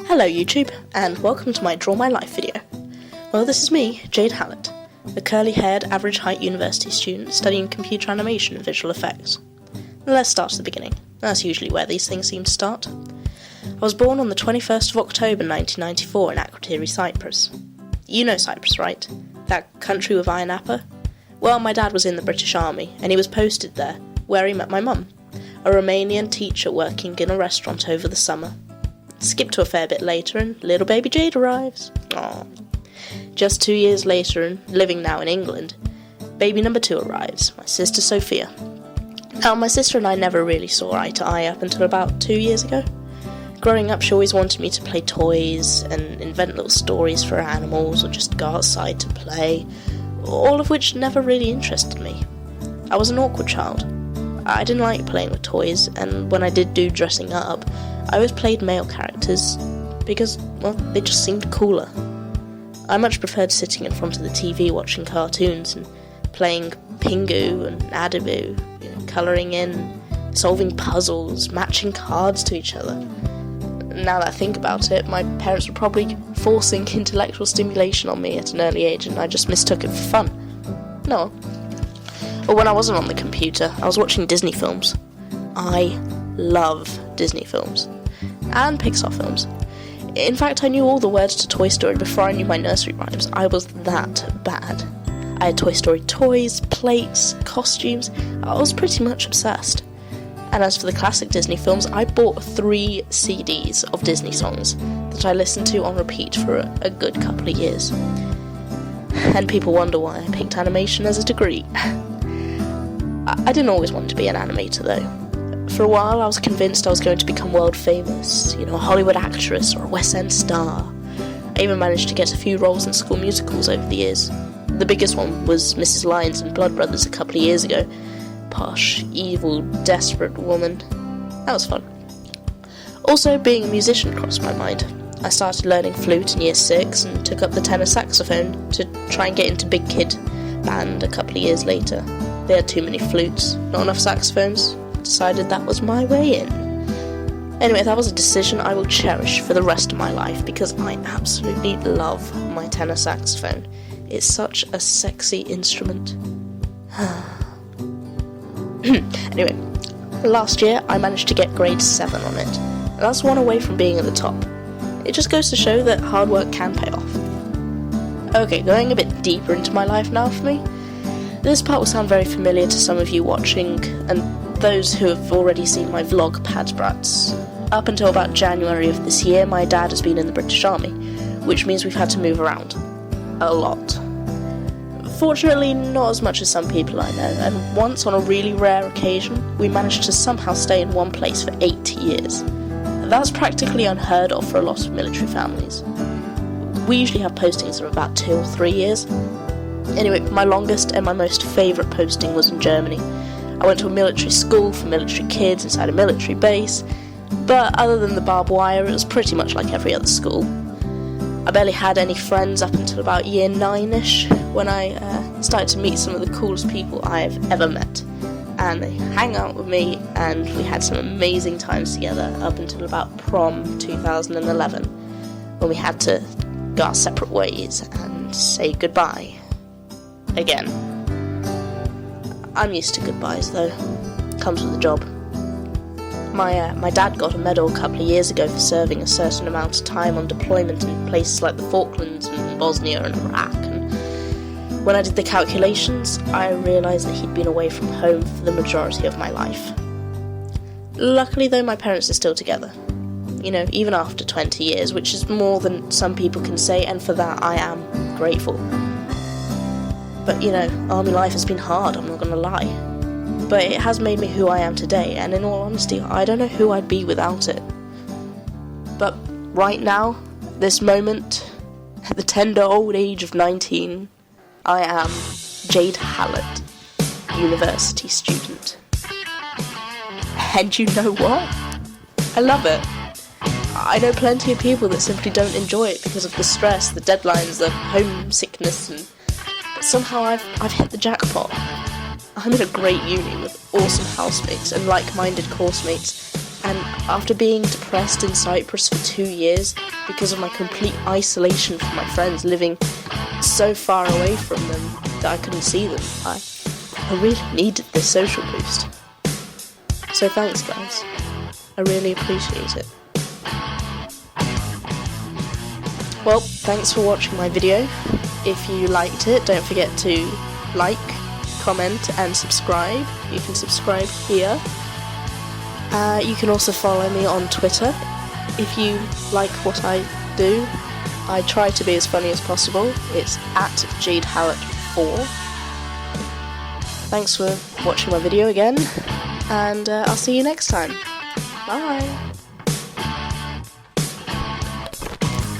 Hello YouTube, and welcome to my Draw My Life video. Well, this is me, Jade Hallett, a curly-haired, average-height university student studying computer animation and visual effects. Let's start at the beginning. That's usually where these things seem to start. I was born on the 21st of October 1994 in Akrotiri, Cyprus. You know Cyprus, right? That country with Ayia Napa? Well, my dad was in the British Army, and he was posted there, where he met my mum, a Romanian teacher working in a restaurant over the summer. Skip to a fair bit later and little baby Jade arrives. Aww. Just 2 years later and living now in England, baby number 2 arrives, my sister Sophia. Now, my sister and I never really saw eye to eye up until about 2 years ago. Growing up, she always wanted me to play toys and invent little stories for animals or just go outside to play, all of which never really interested me. I was an awkward child. I didn't like playing with toys, and when I did do dressing up, I always played male characters because, well, they just seemed cooler. I much preferred sitting in front of the TV watching cartoons and playing Pingu and Adibu, colouring in, solving puzzles, matching cards to each other. Now that I think about it, my parents were probably forcing intellectual stimulation on me at an early age, and I just mistook it for fun. No. Or when I wasn't on the computer, I was watching Disney films. I love Disney films. And Pixar films. In fact, I knew all the words to Toy Story before I knew my nursery rhymes. I was that bad. I had Toy Story toys, plates, costumes. I was pretty much obsessed. And as for the classic Disney films, I bought 3 CDs of Disney songs that I listened to on repeat for a good couple of years. And people wonder why I picked animation as a degree. I didn't always want to be an animator though. For a while I was convinced I was going to become world famous, a Hollywood actress or a West End star. I even managed to get a few roles in school musicals over the years. The biggest one was Mrs. Lyons in Blood Brothers a couple of years ago. Posh, evil, desperate woman. That was fun. Also, being a musician crossed my mind. I started learning flute in year 6 and took up the tenor saxophone to try and get into Big Kid band a couple of years later. They had too many flutes, not enough saxophones. Decided that was my way in. Anyway, that was a decision I will cherish for the rest of my life because I absolutely love my tenor saxophone. It's such a sexy instrument. Anyway, last year I managed to get grade 7 on it, and that's one away from being at the top. It just goes to show that hard work can pay off. Okay, going a bit deeper into my life now for me. This part will sound very familiar to some of you watching, and those who have already seen my vlog, Padsbrats. Up until about January of this year, my dad has been in the British Army, which means we've had to move around. A lot. Fortunately, not as much as some people I know, and once on a really rare occasion, we managed to somehow stay in one place for 8 years. That's practically unheard of for a lot of military families. We usually have postings of about 2 or 3 years. Anyway, my longest and my most favourite posting was in Germany. I went to a military school for military kids inside a military base, but other than the barbed wire, it was pretty much like every other school. I barely had any friends up until about year 9-ish, when I started to meet some of the coolest people I've ever met. And they hang out with me, and we had some amazing times together up until about prom 2011, when we had to go our separate ways and say goodbye. Again. I'm used to goodbyes though. Comes with the job. My dad got a medal a couple of years ago for serving a certain amount of time on deployment in places like the Falklands and Bosnia and Iraq, and when I did the calculations, I realised that he'd been away from home for the majority of my life. Luckily though, my parents are still together. Even after 20 years, which is more than some people can say, and for that I am grateful. But, army life has been hard, I'm not gonna lie. But it has made me who I am today, and in all honesty, I don't know who I'd be without it. But right now, this moment, at the tender old age of 19, I am Jade Hallett, university student. And you know what? I love it. I know plenty of people that simply don't enjoy it because of the stress, the deadlines, the homesickness, and somehow I've hit the jackpot. I'm in a great uni with awesome housemates and like-minded course mates, And after being depressed in Cyprus for 2 years because of my complete isolation from my friends, living so far away from them that I couldn't see them, I really needed this social boost. So thanks, guys. I really appreciate it. Well, thanks for watching my video. If you liked it, don't forget to like, comment and subscribe. You can subscribe here. You can also follow me on Twitter if you like what I do. I try to be as funny as possible. It's @JadeHallett4. Thanks for watching my video again, and I'll see you next time. Bye!